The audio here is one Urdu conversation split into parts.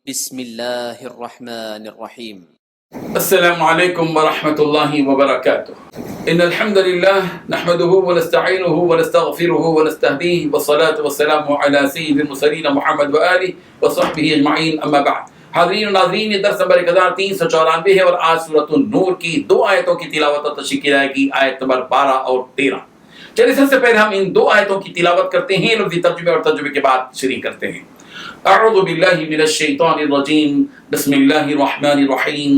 بسم اللہ الرحمن الرحیم۔ السلام علیکم ورحمۃ اللہ وبرکاتہ۔ ان الحمد للہ نحمده ونستعینه ونستغفره ونستهدیه والصلاة والسلام علی سید المرسلین محمد وآلہ وصحبہ اجمعین، اما بعد۔ حاضرین و ناظرین، یہ درس نمبر 1394 ہے اور آج سورۃ النور کی دو آیتوں کی تلاوت اور تشریح کی جائے گی، آیت نمبر 12 اور 13۔ چلیے سب سے پہلے ہم ان دو آیتوں کی تلاوت کرتے ہیں، لفظی ترجمے اور ترجمے کے بعد شریح کرتے ہیں۔ اعوذ باللہ من الشیطان الرجیم، بسم اللہ الرحمن الرحیم۔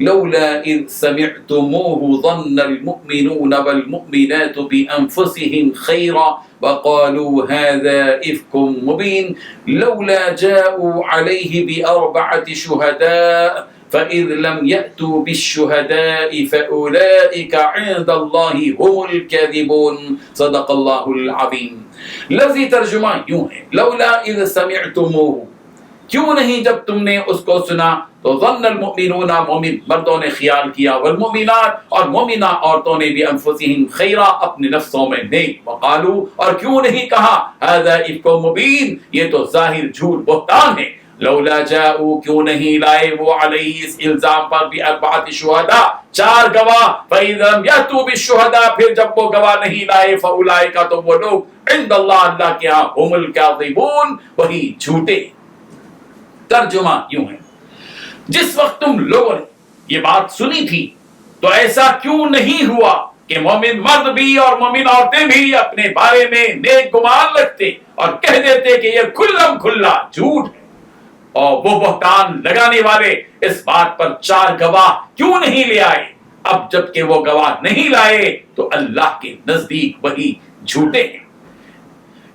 لولا اذ سمعتموه ظن المؤمنون والمؤمنات بانفسهم خیرا وقالوا هذا افک مبین لولا جاءوا علیہ باربعة شہداء فإذ لم يأتوا بالشهداء فأولئك عند الله هم الكاذبون، صدق اللہ العظیم۔ لفظی ترجمہ یوں ہے، لولا اذ سمعتموه، کیوں نہیں جب تم نے اس کو سنا، تو ظن المؤمنون، مومن مردوں نے خیال کیا، والمؤمنات اور مومنہ عورتوں نے بھی انفسہم خیرا، اپنے نفسوں میں نیک، وقالو اور کیوں نہیں کہا، هذا افک مبین، یہ تو ظاہر جھوٹ بہتان ہے۔ لولا جاؤ، کیوں نہیں لائے وہ علیہ اس الزام پر بھی اربعۃ شہداء، 4 گواہ، فإذا لم يأتوا بالشهداء، پھر جب وہ گواہ نہیں لائے، فأولئک، تو وہ لوگ عند اللہ، اللہ کے ہاں، هم الکاذبون، وہی جھوٹے۔ ترجمہ یوں ہے، جس وقت تم لوگوں نے یہ بات سنی تھی تو ایسا کیوں نہیں ہوا کہ مومن مرد بھی اور مومن عورتیں بھی اپنے بارے میں نیک گمان رکھتے اور کہہ دیتے کہ یہ کھلم کھلا جھوٹ ہے، اور وہ بہتان لگانے والے اس بات پر 4 گواہ کیوں نہیں لے آئے؟ اب جب کہ وہ گواہ نہیں لائے تو اللہ کے نزدیک وہی جھوٹے ہیں۔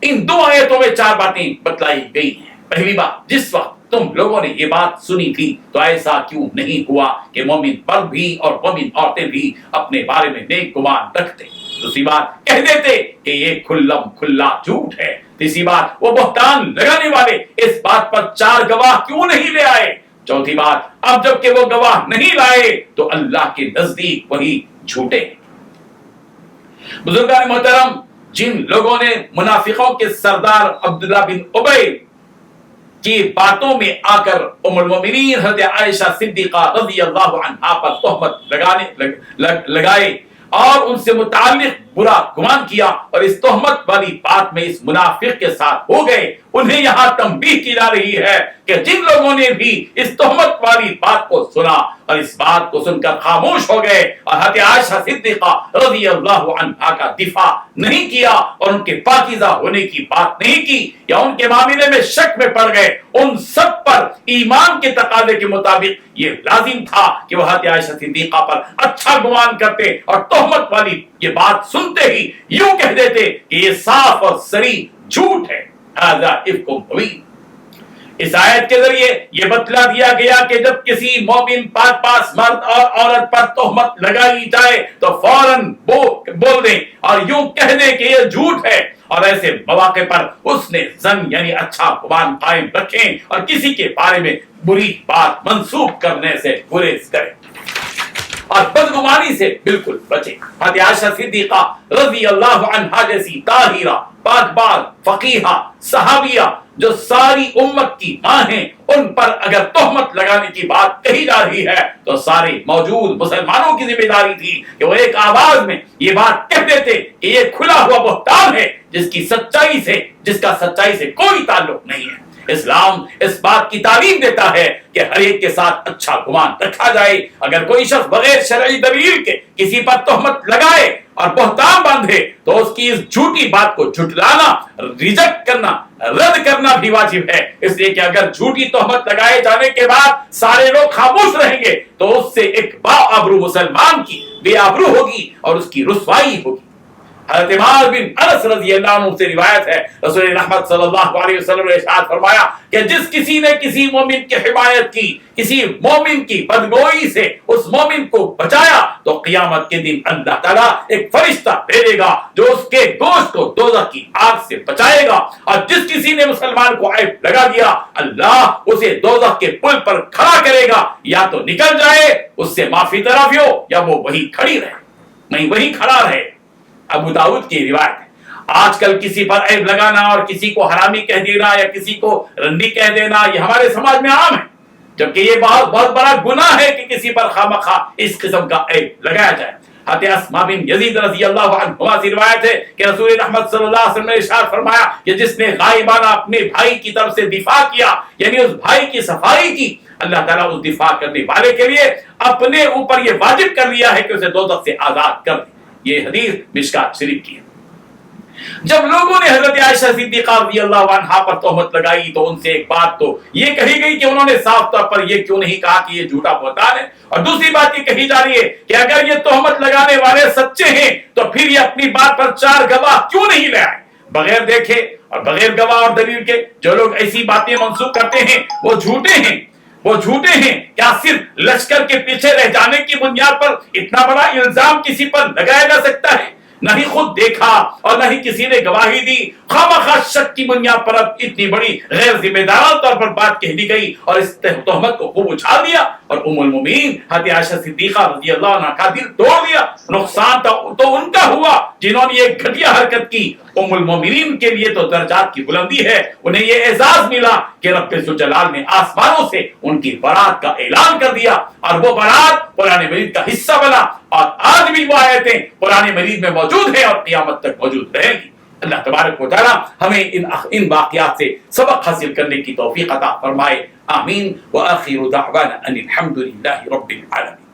ان دو آیتوں میں 4 باتیں بتلائی گئی ہیں۔ پہلی بات، جس وقت تم لوگوں نے یہ بات سنی تھی تو ایسا کیوں نہیں ہوا کہ مومن مرد بھی اور مومن عورتیں بھی اپنے بارے میں نیک گمان رکھتے۔ دوسری بات، کہہ دیتے کہ یہ کھلم کھلا جھوٹ ہے۔ تیسری بات، وہ بہتان لگانے والے اس بات پر 4 گواہ کیوں نہیں لے آئے۔ چوتھی بات، اب جب کہ وہ گواہ نہیں لائے تو اللہ کے نزدیک وہی جھوٹے ہیں۔ بزرگان محترم، جن لوگوں نے منافقوں کے سردار عبداللہ بن ابی کی باتوں میں آ کر ام المومنین حضرت عائشہ صدیقہ رضی اللہ عنہا پر تہمت لگائے اور ان سے متعلق برا گمان کیا اور اس تہمت والی بات میں اس منافق کے ساتھ ہو گئے، انہیں یہاں تنبیہ کی جا رہی ہے کہ جن لوگوں نے بھی اس تہمت والی بات کو سنا اور اس بات کو سن کر خاموش ہو گئے اور حضرت عائشہ صدیقہ رضی اللہ عنہا کا دفاع نہیں کیا اور ان کے پاکیزہ ہونے کی بات نہیں کی یا ان کے معاملے میں شک میں پڑ گئے، ان سب پر ایمان کے تقاضے کے مطابق یہ لازم تھا کہ وہ حضرت عائشہ صدیقہ پر اچھا گمان کرتے اور تہمت والی یہ بات سنتے ہی یوں کہہ دیتے کہ یہ صاف اور صریح جھوٹ ہے، ھذا افک مبین۔ اس آیت کے ذریعے یہ بتلا دیا گیا کہ جب کسی مومن پاس مرد اور عورت پر تہمت لگائی جائے تو فوراً بول دیں اور یوں کہہ دیں کہ یہ جھوٹ ہے، اور ایسے مواقع پر اس نے ظن یعنی اچھا گمان قائم رکھیں اور کسی کے بارے میں بری بات منسوب کرنے سے گریز کریں اور بدگمانی سے بالکل بچیں۔ حضرت عائشہ صدیقہ رضی اللہ عنہا جیسی طاہرہ، پاک باز، فقیہہ، صحابیہ جو ساری امت کی ماں ہیں، ان پر اگر تہمت لگانے کی بات کہی جا رہی ہے تو سارے موجود مسلمانوں کی ذمہ داری تھی کہ وہ ایک آواز میں یہ بات کہہ دیتے کہ یہ کھلا ہوا بہتان ہے جس کا سچائی سے کوئی تعلق نہیں ہے۔ اسلام اس بات کی تعلیم دیتا ہے کہ ہر ایک کے ساتھ اچھا گمان رکھا جائے۔ اگر کوئی شخص بغیر شرعی دلیل کے کسی پر تہمت لگائے اور بہتان باندھے تو اس کی اس جھوٹی بات کو جھٹلانا، ریجیکٹ کرنا، رد کرنا بھی واجب ہے، اس لیے کہ اگر جھوٹی تہمت لگائے جانے کے بعد سارے لوگ خاموش رہیں گے تو اس سے ایک با آبرو مسلمان کی بے آبرو ہوگی اور اس کی رسوائی ہوگی۔ حضرت مالک بن انس رضی اللہ عنہ سے روایت ہے، رسول رحمت صلی اللہ علیہ وسلم نے ارشاد فرمایا کہ جس کسی نے کسی مومن کی حمایت کی، کسی مومن کی بدگوئی سے اس مومن کو بچایا تو قیامت کے دن اللہ تعالیٰ ایک فرشتہ بھیجے گا جو اس کے گوشت کو دوزخ کی آگ سے بچائے گا، اور جس کسی نے مسلمان کو عیب لگا دیا اللہ اسے دوزخ کے پل پر کھڑا کرے گا، یا تو نکل جائے اس سے معافی طلب ہو یا وہ وہی کھڑی رہے، نہیں وہی کھڑا رہے۔ ابو داؤد کی روایت ہے۔ آج کل کسی پر عیب لگانا اور کسی کو حرامی کہہ دینا یا کسی کو رندی کہہ دینا یہ ہمارے سماج میں عام ہے، جبکہ یہ بہت بڑا گناہ ہے کہ کسی پر خواہ اس قسم کا عیب لگایا جائے۔ حضرت اسماء بن یزید رضی اللہ عنہما سے روایت ہے کہ رسول رحمت صلی اللہ علیہ وسلم نے ارشاد فرمایا کہ جس نے غائبانہ اپنے بھائی کی طرف سے دفاع کیا، یعنی اس بھائی کی صفائی کی، اللہ تعالیٰ اس دفاع کرنے والے کے لیے اپنے اوپر یہ واجب کر لیا ہے کہ اسے دوزخ سے آزاد کر دے۔ یہ حدیث مشکات شریف کی ہے۔ جب لوگوں نے حضرت عائشہ صدیقہ رضی اللہ عنہا پر تہمت لگائی تو ان سے ایک بات تو یہ کہی گئی کہ انہوں نے صاف طور پر یہ کیوں نہیں کہا کہ یہ جھوٹا بہتان ہے، اور دوسری بات یہ کہی جا رہی ہے کہ اگر یہ تہمت لگانے والے سچے ہیں تو پھر یہ اپنی بات پر 4 گواہ کیوں نہیں لے آئے؟ بغیر دیکھے اور بغیر گواہ اور دلیل کے جو لوگ ایسی باتیں منسوخ کرتے ہیں وہ جھوٹے ہیں، وہ جھوٹے ہیں۔ کیا صرف لشکر کے پیچھے رہ جانے کی بنیاد پر اتنا بڑا الزام کسی پر لگایا جا سکتا ہے؟ نہ ہی خود دیکھا اور نہ ہی کسی نے گواہی دی، خواہ شک کی بنیاد پر اب اتنی بڑی غیر ذمہ دارانہ طور پر بات کہہ دی گئی اور اس تہمت کو خوب اچھال دیا، اور ام المومنین حضرت عائشہ صدیقہ رضی اللہ عنہا کا دل توڑ دیا۔ نقصان تو ان کا ہوا جنہوں نے یہ گھٹیا حرکت کی۔ ام المومنین کے لیے تو درجات کی بلندی ہے، انہیں یہ اعزاز ملا کہ رب ذوالجلال نے آسمانوں سے ان کی برات کا اعلان کر دیا، اور وہ برات قرآن مجید کا حصہ بنا، اور آج بھی وہ آیتیں قرآن مجید میں موجود ہیں اور قیامت تک موجود رہیں گی۔ اللہ تبارک و تعالی ہمیں ان واقعات سے سبق حاصل کرنے کی توفیق عطا فرمائے، آمین۔ وآخر دعوانا ان الحمد للہ رب العالمین۔